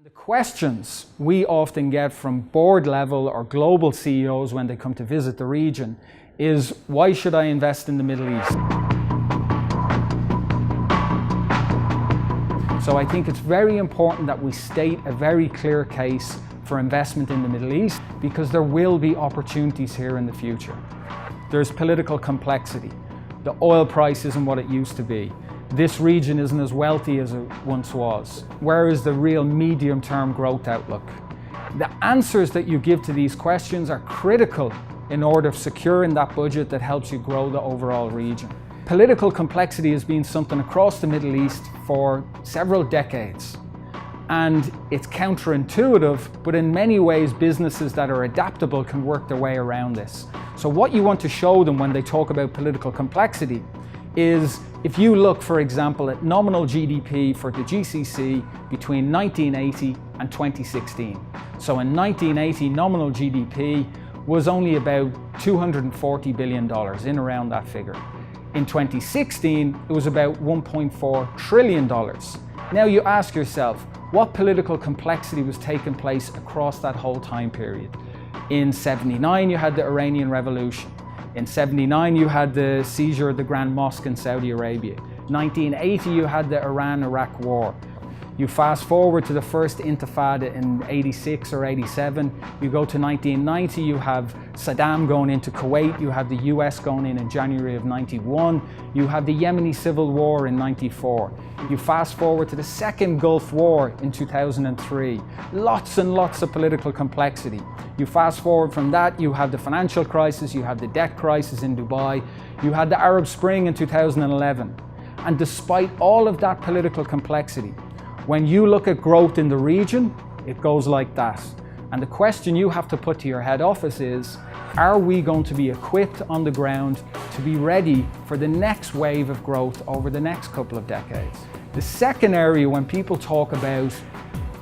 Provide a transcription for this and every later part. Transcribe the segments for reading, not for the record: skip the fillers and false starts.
The questions we often get from board level or global CEOs when they come to visit the region is, why should I invest in the Middle East? So I think it's very important that we state a very clear case for investment in the Middle East, because there will be opportunities here in the future. There's political complexity. The oil price isn't what it used to be. This region isn't as wealthy as it once was. Where is the real medium-term growth outlook? The answers that you give to these questions are critical in order of securing that budget that helps you grow the overall region. Political complexity has been something across the Middle East for several decades. And it's counterintuitive, but in many ways businesses that are adaptable can work their way around this. So what you want to show them when they talk about political complexity is, if you look, for example, at nominal GDP for the GCC between 1980 and 2016. So in 1980, nominal GDP was only about $240 billion, in around that figure. In 2016, it was about $1.4 trillion. Now you ask yourself, what political complexity was taking place across that whole time period? In '79, you had the Iranian Revolution. In '79, you had the seizure of the Grand Mosque in Saudi Arabia. 1980, you had the Iran-Iraq war. You fast forward to the first Intifada in '86 or '87. You go to 1990, you have Saddam going into Kuwait. You have the US going in January of '91. You have the Yemeni civil war in '94. You fast forward to the second Gulf War in 2003. Lots and lots of political complexity. You fast forward from that, you have the financial crisis, you have the debt crisis in Dubai, you had the Arab Spring in 2011. And despite all of that political complexity, when you look at growth in the region, it goes like that. And the question you have to put to your head office is, are we going to be equipped on the ground to be ready for the next wave of growth over the next couple of decades? The second area, when people talk about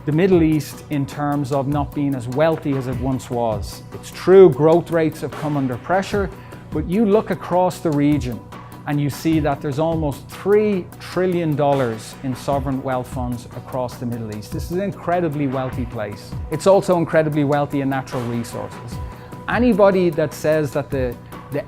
the Middle East in terms of not being as wealthy as it once was, it's true, growth rates have come under pressure, but you look across the region and you see that there's almost $3 trillion in sovereign wealth funds across the Middle East. This is an incredibly wealthy place. It's also incredibly wealthy in natural resources. Anybody that says that the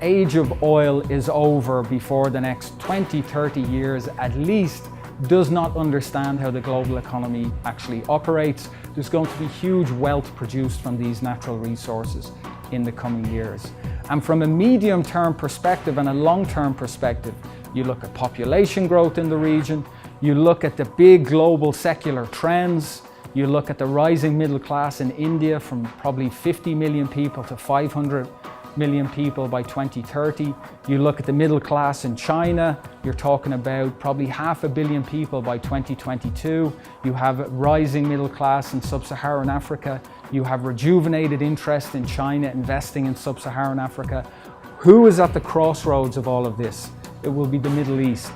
age of oil is over before the next 20, 30 years at least does not understand how the global economy actually operates. There's going to be huge wealth produced from these natural resources in the coming years. And from a medium-term perspective and a long-term perspective, you look at population growth in the region, you look at the big global secular trends, you look at the rising middle class in India from probably 50 million people to 500 million people by 2030. You look at the middle class in China, you're talking about probably 500 million people by 2022. You have a rising middle class in sub-Saharan Africa. You have rejuvenated interest in China investing in sub-Saharan Africa. Who is at the crossroads of all of this? It will be the Middle East.